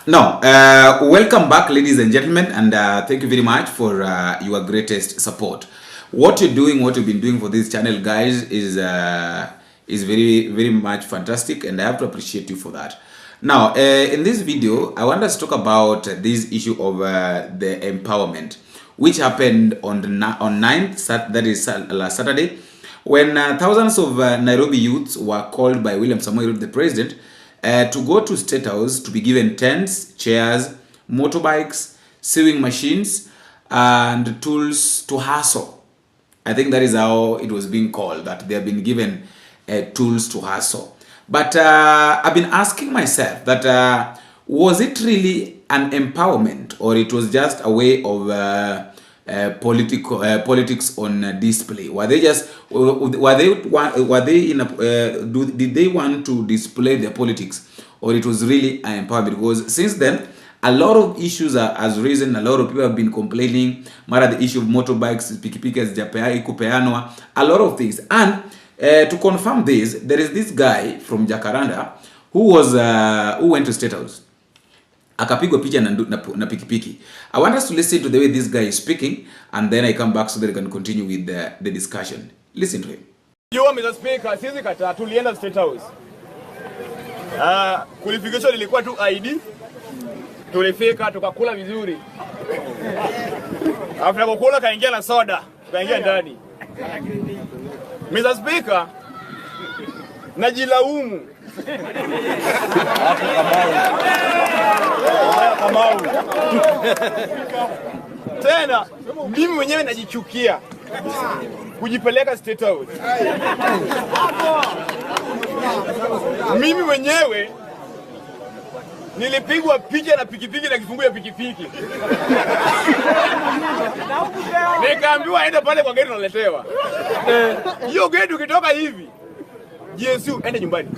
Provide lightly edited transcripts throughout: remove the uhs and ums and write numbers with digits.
Now, welcome back, ladies and gentlemen, and thank you very much for your greatest support. What you're doing, what you've been doing for this channel, guys, is very, very much fantastic, and I have to appreciate you for that. Now, in this video, I want us to talk about this issue of the empowerment, which happened on 9th, that is last Saturday, when thousands of Nairobi youths were called by William Samoei Ruto, the president, to go to Statehouse to be given tents, chairs, motorbikes, sewing machines, and tools to hustle. I think that is how it was being called, that they have been given tools to hustle. But I've been asking myself that was it really an empowerment, or it was just a way of politics on display? Were they just did they want to display their politics, or it was really an empowerment? Because since then a lot of issues has risen. A lot of people have been complaining. Mara, the issue of motorbikes, pikipiki kupeanwa, a lot of things. And to confirm this, there is this guy from Jacaranda who went to Statehouse. Akapigwa picha na pikipiki. I want us to listen to the way this guy is speaking, and then I come back so that we can continue with the discussion. Listen to him. You want Mr. Speaker, sisi kata tulienda Statehouse. Qualification ilikuwa tu ID. Tulifika tukakula vizuri. After kukula kaingia na soda, kaingia ndani. Mr. Speaker, najilaumu. Tena mimi mwenyewe najichukia kujipeleka Statehouse. Mimi mwenyewe nilipigwa picha na pikipiki na kifungu ya pikipiki. Nikaambiwa aende pale kwa gari naletewa. Hiyo gari ukitoka hivi, Yesu ende nyumbani.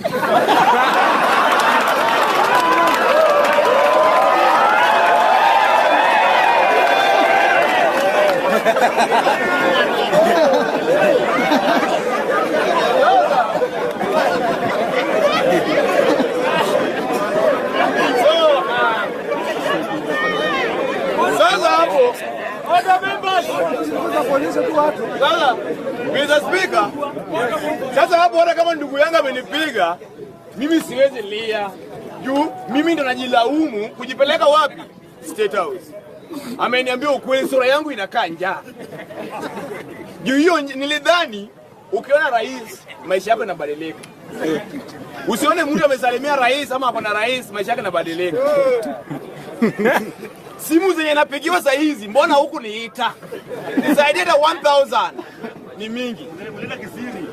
Sasa hapo Mr. Speaker, sasa hapo hata kama ndugu yangu amenipiga, mimi siwezi lia. Juu mimi ndo najilaumu kujipeleka wapi? Statehouse. Ameniambia ukweli, sura yangu inakaa njaa. Juu hiyo nilidhani ukiona rais maisha yako yanabadilika. Usione mtu amesalimia rais ama hapana rais maisha yake yanabadilika. Simu zenye napigiwa saa hizi, mbona huku niita? Nisaidie hata 1000. Ni mingi. Nileta kisiri.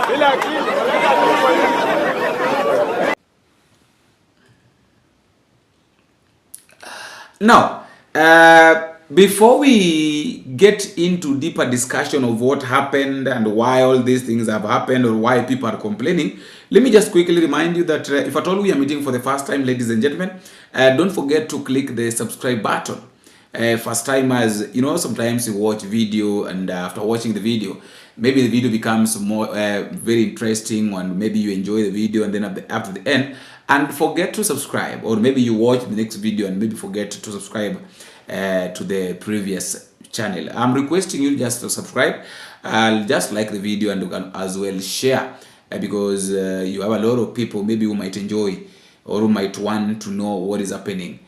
Bila akili. Now, before we get into deeper discussion of what happened and why all these things have happened or why people are complaining, let me just quickly remind you that if at all we are meeting for the first time, ladies and gentlemen, don't forget to click the subscribe button. First time, as you know, sometimes you watch video, and after watching the video, maybe the video becomes more very interesting, and maybe you enjoy the video, and then after the end, and forget to subscribe, or maybe you watch the next video and maybe forget to subscribe to the previous channel. I'm requesting you just to subscribe. I'll just like the video, and you can as well share, because you have a lot of people maybe who might enjoy or who might want to know what is happening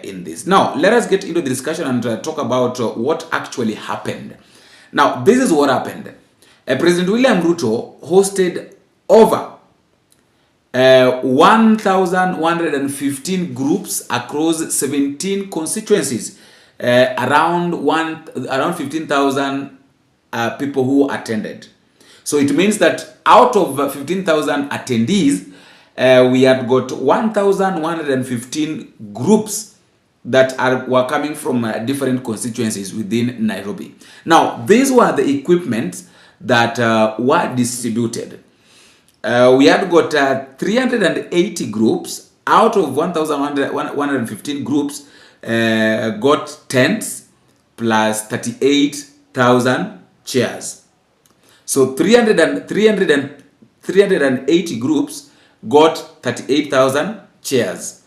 in this. Now, let us get into the discussion and talk about what actually happened. Now, this is what happened. President William Ruto hosted over 1,115 groups across 17 constituencies, around 15,000 people who attended. So it means that out of 15,000 attendees, we had got 1,115 groups that were coming from different constituencies within Nairobi. Now, these were the equipment that were distributed. We had got 380 groups out of 1,115 groups got tents plus 38,000 chairs. So 380 groups got 38,000 chairs.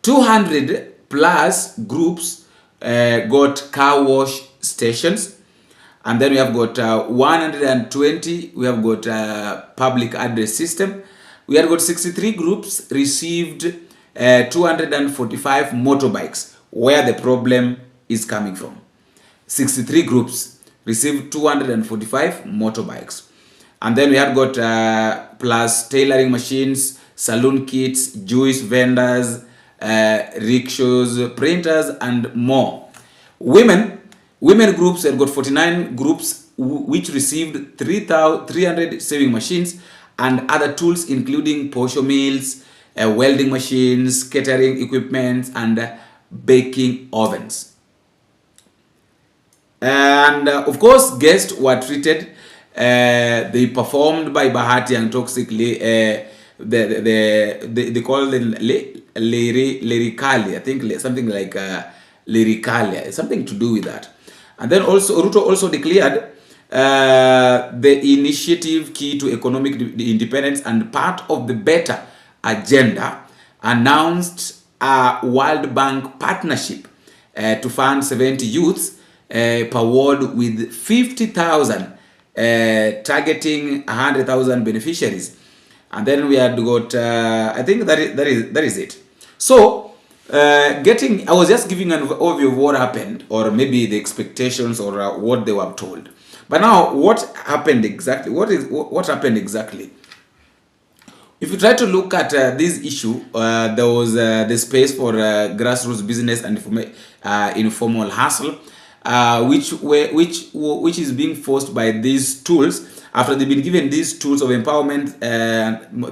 200 plus groups got car wash stations. And then we have got 120, we have got public address system. We have got 63 groups received 245 motorbikes, where the problem is coming from. 63 groups received 245 motorbikes. And then we have got plus tailoring machines, saloon kits, juice vendors, rickshaws, printers, and more. Women groups have got 49 groups which received 300 sewing machines and other tools, including posho mills, welding machines, catering equipment, and baking ovens. And of course, guests were treated. They performed by Bahati and Toxically. They call them lyrically. I think something like lyricalia, something to do with that. And then also Ruto also declared the initiative key to economic independence, and part of the better agenda announced a World Bank partnership to fund 70 youths per ward with 50,000 targeting 100,000 beneficiaries. And then we had got I think that is it. So I was just giving an overview of what happened, or maybe the expectations, or what they were told. But now, what happened exactly? What happened exactly? If you try to look at this issue, there was the space for grassroots business and informal hustle, which is being forced by these tools. After they've been given these tools of empowerment,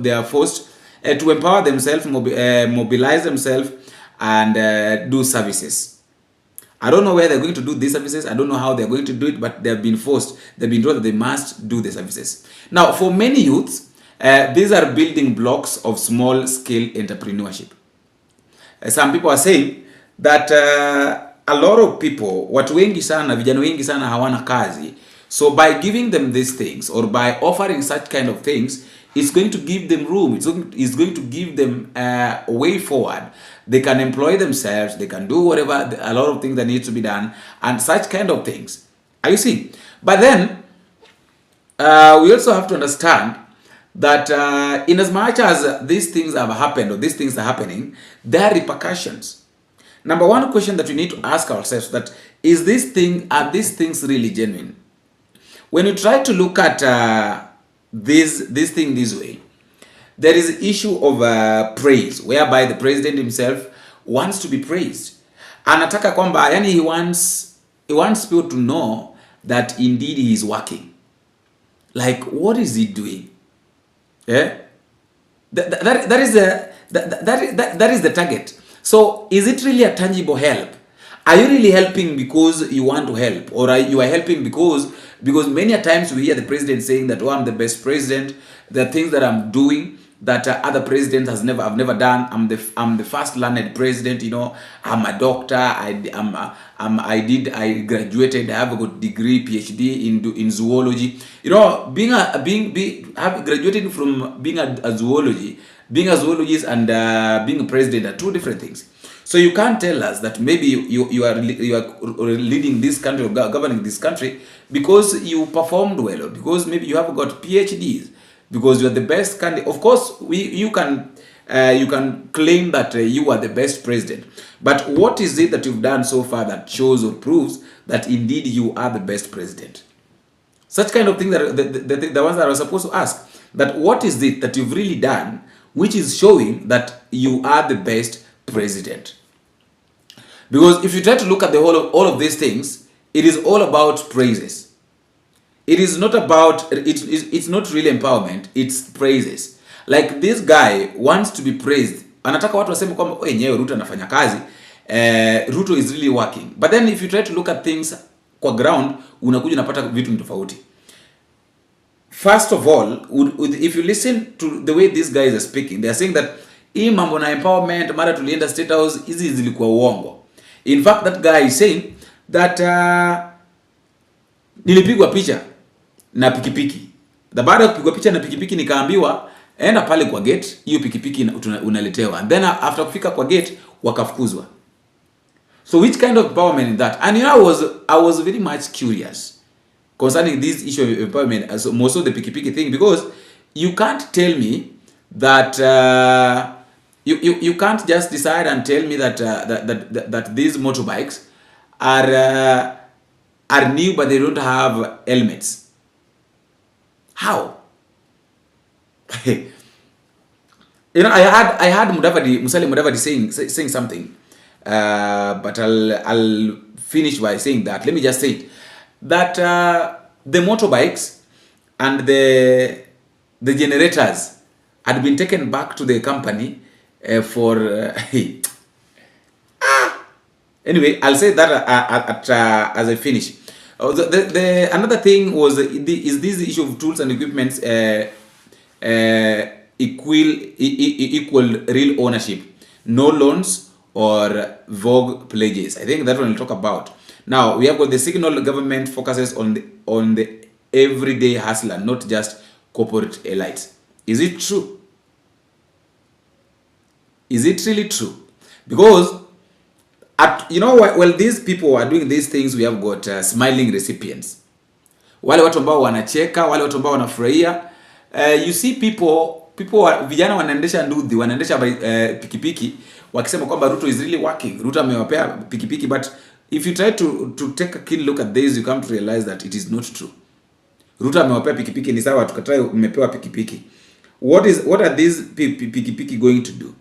they are forced to empower themselves, mobilize themselves, and do services. I don't know where they're going to do these services. I don't know how they're going to do it, but they've been forced. They've been told that they must do the services. Now, for many youths, these are building blocks of small-scale entrepreneurship. Some people are saying that a lot of people, watu wengi sana, vijana wengi sana hawana kazi. So by giving them these things, or by offering such kind of things, it's going to give them room. It's going to give them a way forward. They can employ themselves. They can do whatever, a lot of things that need to be done, and such kind of things. Are you seeing? But then, we also have to understand that in as much as these things have happened, or these things are happening, there are repercussions. Number one question that we need to ask ourselves, that are these things really genuine? When you try to look at this thing this way, there is an issue of praise, whereby the president himself wants to be praised. Anataka kwamba, yani he wants people to know that indeed he is working. Like, what is he doing? Yeah, that is the target. So, is it really a tangible help? Are you really helping because you want to help, or are you helping because many a times we hear the president saying that, oh, I'm the best president. The things that I'm doing that other presidents have never done. I'm the first learned president. You know, I'm a doctor. I graduated. I have a good degree, PhD in zoology. You know, graduating from being a zoologist and being a president are two different things. So you can't tell us that maybe you are leading this country or governing this country because you performed well, or because maybe you have got PhDs, because you are the best candidate. Of course, you can claim that you are the best president. But what is it that you've done so far that shows or proves that indeed you are the best president? Such kind of things that the ones that are supposed to ask, that what is it that you've really done which is showing that you are the best president? Because if you try to look at the whole of all of these things, it is all about praises. It is not about, it's not really empowerment, it's praises. Like, this guy wants to be praised. Anataka watu waseme kwamba nyewe Ruto anafanya kazi, Ruto is really working. But then if you try to look at things kwa ground, unakuja unapata vitu tofauti. First of all, if you listen to the way these guys are speaking, they are saying that hii mambo na empowerment, mara tulienda Statehouse, hizi zilikuwa uongo. In fact, that guy is saying that nilipigwa picha na pikipiki. Baada ya kupigwa picha na pikipiki nikaambiwa enda pale kwa gate, hiyo pikipiki unaletewa, and then after kufika kwa gate wakafukuzwa. So which kind of empowerment is that? And you know, I was very much curious concerning this issue of empowerment, so most of the pikipiki thing, because you can't tell me that you can't just decide and tell me that that these motorbikes are new but they don't have helmets. How? You know, I had Musalia Mudavadi saying something, but I'll finish by saying that. Let me just say it, that the motorbikes and the generators had been taken back to the company for anyway, I'll say that as I finish. The another thing was is this issue of tools and equipments equal real ownership, no loans or vogue pledges. I think that one we'll talk about. Now we have got the signal government focuses on the everyday hustler, not just corporate elites. Is it true? Is it really true? Because you know, while these people are doing these things, we have got smiling recipients. Wale watu ambao wanacheka, wale watu ambao wanafurahia. You see people vijana wanaendesha ndudhi, wanaendesha pikipiki wakisema kwamba Ruto is really working. Ruto amewapea pikipiki, but if you try to take a keen look at this, you come to realize that it is not true. Ruto amewapea pikipiki, ni sawa tukatae umepewa pikipiki. What are these pikipiki going to do?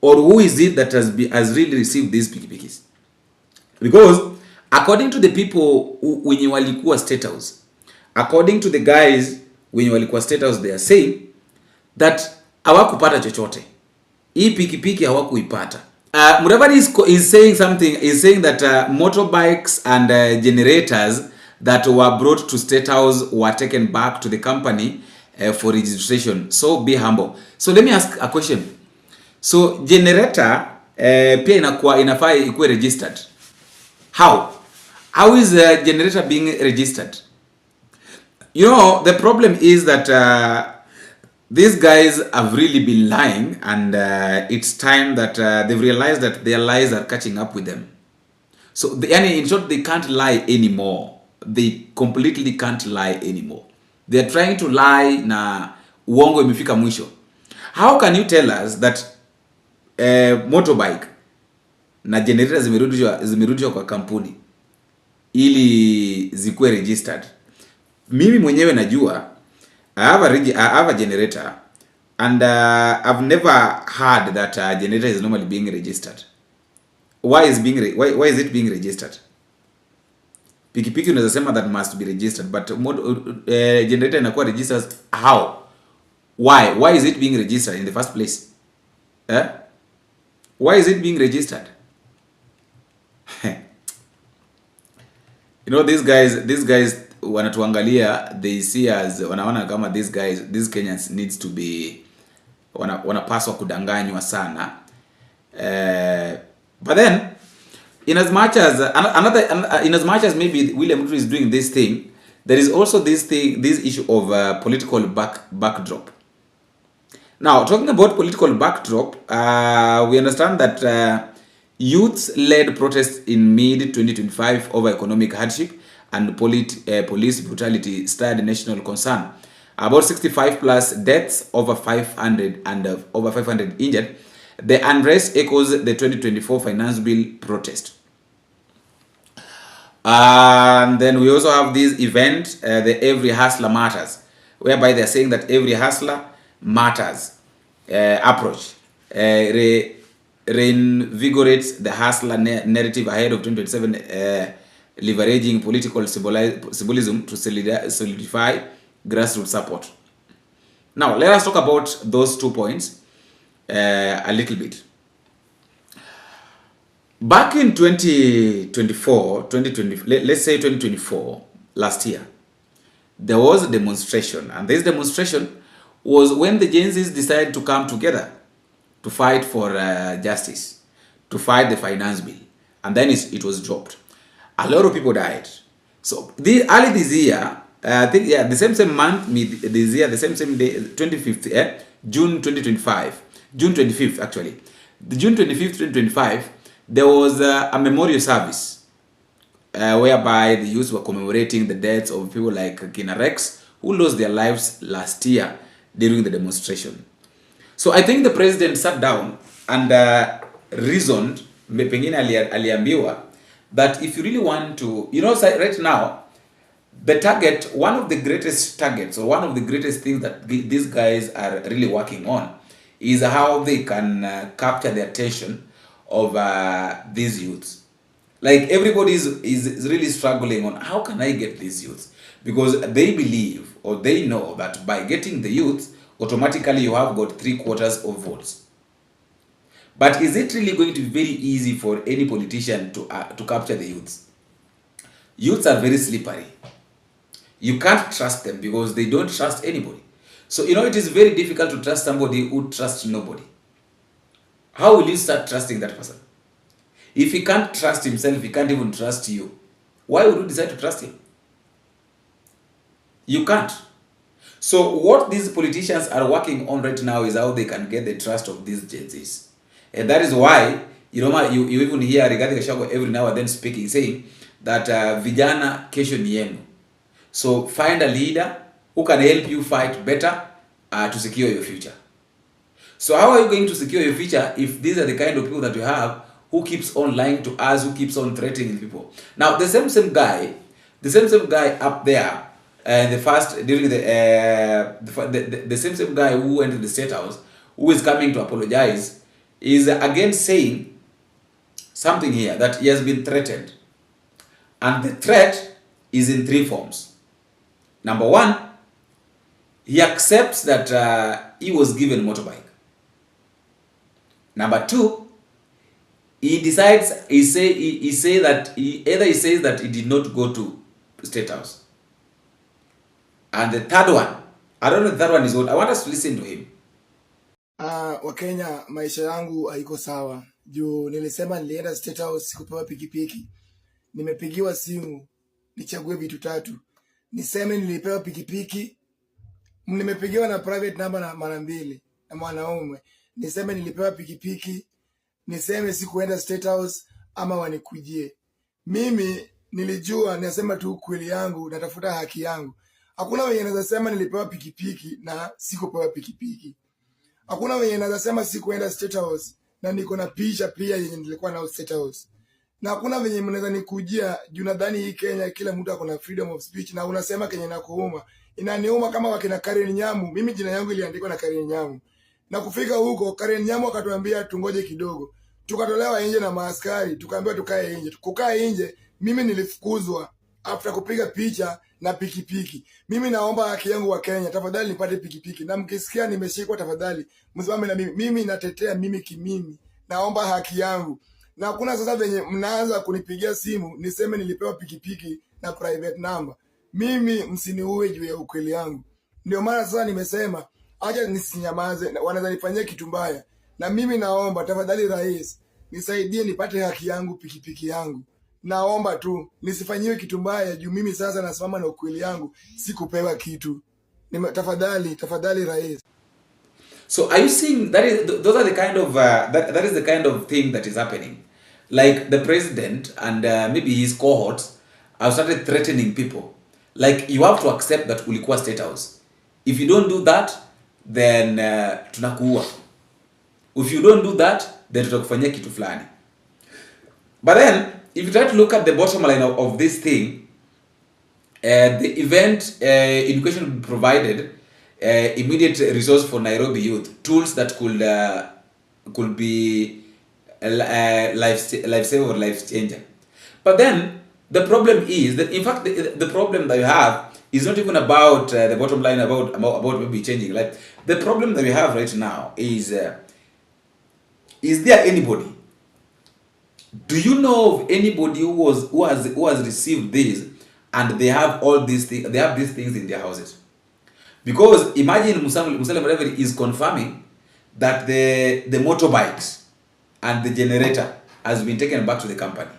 Or who is it that has really received these pikipikis? Because according to the people wenye walikuwa Statehouse, according to the guys wenye walikuwa Statehouse, they are saying that hawakupata chochote. Hii pikipiki hawakuipata. Mudavadi is saying that motorbikes and generators that were brought to Statehouse were taken back to the company for registration. So be humble. So let me ask a question. So generator pia inafaa ikuwe registered. How is a generator being registered? You know, the problem is that these guys have really been lying, and it's time that they've realized that their lies are catching up with them. So in short, they can't lie anymore. They completely can't lie anymore. They're trying to lie na uongo imefika mwisho. How can you tell us that motorbike na generator zimerudishwa kwa kampuni ili zikuwe registered? Mimi mwenyewe najua I have a generator, and I've never heard that a generator is normally being registered. Why is it being registered? Pikipiki unaweza sema that must be registered, but generator inakuwa registered how? Why is it being registered in the first place? Why is it being registered? You know, these guys wanatuangalia, they see as wanaona kama these Kenyans needs to be wanapaswa kudanganywa sana. But then in as much as maybe William Ruto is doing this thing, there is also this issue of political backdrop. Now, talking about political backdrop, we understand that youths-led protests in mid-2025 over economic hardship and police brutality stirred national concern. About 65 plus deaths, over 500 and over 500 injured. The unrest echoes the 2024 finance bill protest. And then we also have this event, the Every Hustler Matters, whereby they are saying that every hustler matters approach reinvigorates the hustler narrative ahead of 2027, leveraging political symbolism to solidify grassroots support. Now, let us talk about those 2 points a little bit. Back in 2024, let's say 2024, last year, there was a demonstration, and this demonstration was when the Gen Zs decided to come together to fight for justice, to fight the finance bill, and then it was dropped. A lot of people died. So early this year, I think, yeah, the same month, this year, the same day, 25th, June 2025, June 25th actually. The June 25th, 2025, there was a memorial service whereby the youths were commemorating the deaths of people like Kina Rex, who lost their lives last year during the demonstration. So I think the president sat down and reasoned, pengine aliambiwa, that if you really want to, right now, the target, one of the greatest targets, or one of the greatest things that these guys are really working on, is how they can capture the attention of these youths. Like everybody is really struggling on how can I get these youths, because they believe or they know that by getting the youths, automatically you have got 3/4 of votes. But is it really going to be very easy for any politician to capture the youths? Youths are very slippery. You can't trust them because they don't trust anybody. So, it is very difficult to trust somebody who trusts nobody. How will you start trusting that person? If he can't trust himself, he can't even trust you. Why would you decide to trust him? You can't. So what these politicians are working on right now is how they can get the trust of these Gen Zs. And that is why, you even hear Rigathi Gachagua every now and then speaking, saying that vijana kesho ni yenu. So find a leader who can help you fight better to secure your future. So how are you going to secure your future if these are the kind of people that you have who keeps on lying to us, who keeps on threatening people? Now the same guy up there, during the same guy who went to the Statehouse, who is coming to apologize, is again saying something here that he has been threatened, and the threat is in 3 forms. Number 1, he accepts that he was given motorbike. Number 2, he decides, he says that he did not go to Statehouse. And the third one, I don't know the third one is what. I want us to listen to him. Wakenya, maisha yangu haiko sawa. Juu nilisema nilienda Statehouse kupewa pikipiki. Nimepigiwa simu nichague vitu 3. Niseme nilipewa pikipiki. Nimepigiwa na private number na mara 2 na mwanaume. Niseme nilipewa pikipiki. Niseme sikuenda Statehouse ama wanikujie. Mimi nilijua, nasema tu kweli yangu, natafuta haki yangu. Hakuna wenye anaweza sema nilipewa pikipiki na sikupewa pikipiki. Hakuna wenye anaweza sema sikuenda Statehouse na niko na picha pia yenye nilikuwa na Statehouse. Na hakuna wenye mnaweza nikujia juu nadhani hii Kenya kila mtu ako na freedom of speech, na unasema Kenya inakuuma. Inaniuma kama wakina Karen Nyamu. Mimi jina yangu iliandikwa na Karen Nyamu. Na kufika huko Karen Nyamu akatuambia tungoje kidogo. Tukatolewa nje na maaskari, tukaambiwa tukae nje. Kukaa nje, mimi nilifukuzwa after kupiga picha na pikipiki. Mimi naomba haki yangu wa Kenya, tafadhali nipate pikipiki. Na mkisikia nimeshikwa, tafadhali msimame na mimi. Mimi natetea mimi kimimi. Naomba haki yangu. Na hakuna sasa venye mnaanza kunipigia simu niseme nilipewa pikipiki na private number. Mimi msiniue juu ya ukweli yangu. Ndio maana sasa nimesema acha nisinyamaze, wanaweza nifanyia kitu mbaya. Na mimi naomba tafadhali rais, nisaidie nipate haki yangu, pikipiki yangu. Naomba tu nisifanyiwe kitu mbaya juu mimi sasa nasimama na ukweli yangu, sikupewa kitu. Tafadhali rais. So are you seeing those are the kind of that is the kind of thing that is happening? Like the president and maybe his cohorts have started threatening people. Like you have to accept that ulikuwa Statehouse. If you don't do that, then tunakuua. If you don't do that, then tutakufanyia kitu fulani. But then if you try to look at the bottom line of this thing, the event education provided immediate resource for Nairobi youth, tools that could be life-saver or life-changer. But then the problem is that, in fact, the problem that you have is not even about the bottom line about maybe changing life. The problem that we have right now is there anybody? Do you know of anybody who has received this and they have all these things? They have these things in their houses. Because imagine Musalia Mudavadi is confirming that the motorbikes and the generator has been taken back to the company.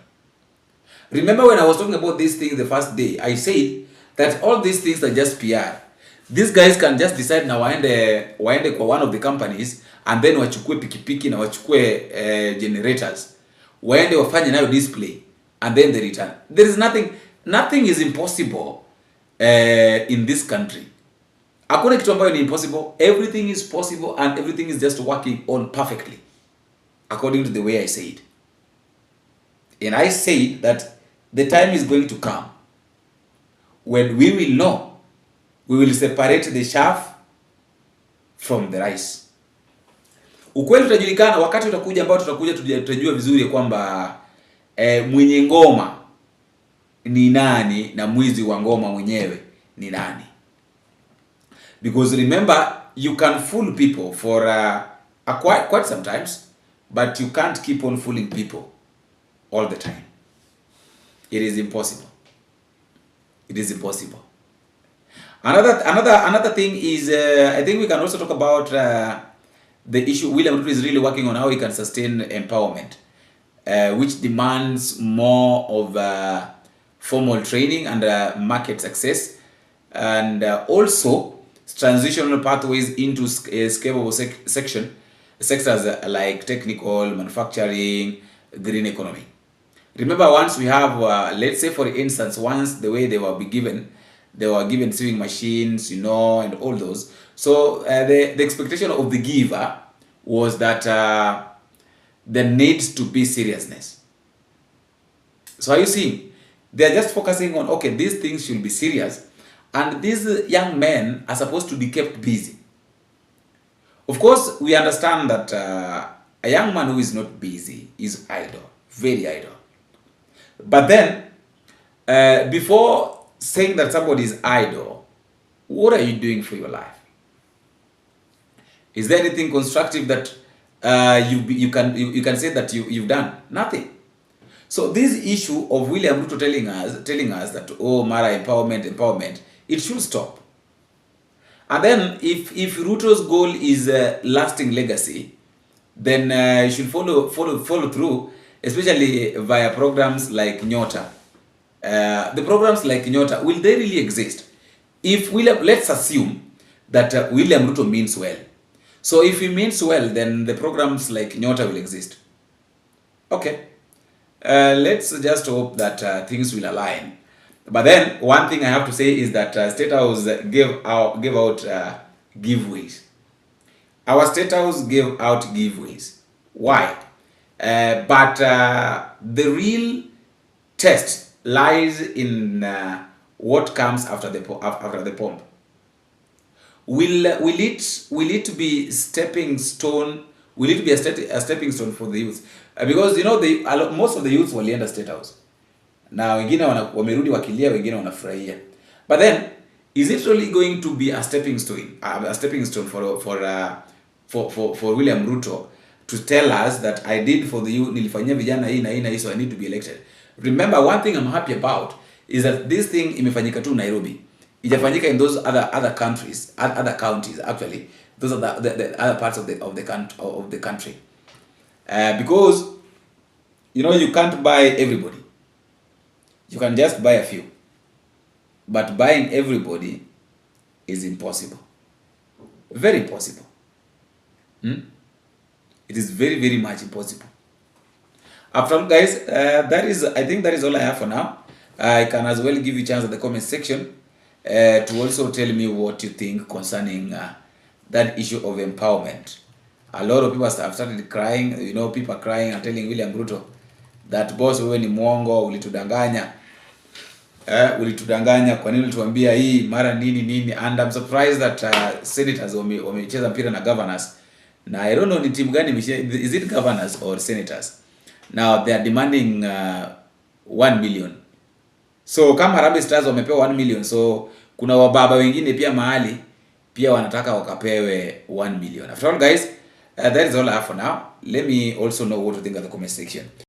Remember when I was talking about this thing the first day, I said that all these things are just PR. These guys can just decide na waende kwa one of the companies and then wachukue pikipiki na wachukue generators, waende wafanye nayo display and then they return. There is nothing is impossible in this country. Hakuna kitu ambayo ni impossible. Everything is possible and everything is just working on perfectly according to the way I said. And I said that the time is going to come when we will know, we will separate the chaff from the rice. Ukweli utajulikana wakati utakuja, ambao tutajua vizuri kwamba mwenye ngoma ni nani na mwizi wa ngoma mwenyewe ni nani. Because remember, you can fool people for quite sometimes, but you can't keep on fooling people all the time. It is impossible. It is impossible. Another thing is, I think we can also talk about the issue William Ruto is really working on how he can sustain empowerment, which demands more of formal training and market success, and also transitional pathways into scalable sectors like technical, manufacturing, green economy. Remember, once we have, let's say for instance, once the way they were given sewing machines, and all those. So the expectation of the giver was that there needs to be seriousness. So are you seeing? They are just focusing on, okay, these things should be serious, and these young men are supposed to be kept busy. Of course, we understand that a young man who is not busy is idle, very idle. But then, before saying that somebody is idle, what are you doing for your life? Is there anything constructive that you can say that you've done? Nothing. So this issue of William Ruto telling us that, oh, Mara, empowerment, it should stop. And then if Ruto's goal is lasting legacy, then you should follow through, especially via programs like Nyota. The programs like Nyota, will they really exist? If let's assume that William Ruto means well. So if he means well, then the programs like Nyota will exist. Okay. Let's just hope that things will align. But then one thing I have to say is that Statehouse gave out giveaways. Our Statehouse gave out giveaways. Why? But the real test lies in what comes after the pomp. Will it be stepping stone? Will it be a stepping stone for the youth? Because most of the youths walienda Statehouse. Na wengine wamerudi wakilia, wengine wanafurahia. But then, is it really going to be a stepping stone for William Ruto to tell us that I did for the youth, nilifanyia vijana hii na hii na hii, so I need to be elected? Remember, one thing I'm happy about is that this thing imefanyika tu Nairobi. Ijafanyika in those other countries, other counties actually. Those are the other parts of the country. Because you can't buy everybody. You can just buy a few. But buying everybody is impossible. Very impossible. It is very, very much impossible. After all, guys, I think that is all I have for now. I can as well give you a chance at the comment section to also tell me what you think concerning that issue of empowerment. A lot of people have started crying. People are crying and telling William Ruto that, boss, wewe ni mwongo, ulitudanganya. Kwa nini ulituambia hii mara nini? And I'm surprised that senators wamecheza mpira na governors. Na I don't know ni team gani, is it governors or senators? Now they are demanding 1 million. So kama Harambee Stars wamepewa 1 million, so kuna wababa wengine pia mahali pia wanataka wakapewe 1 million. After all, guys, that is all I have for now. Let me also know what you think in the comment section.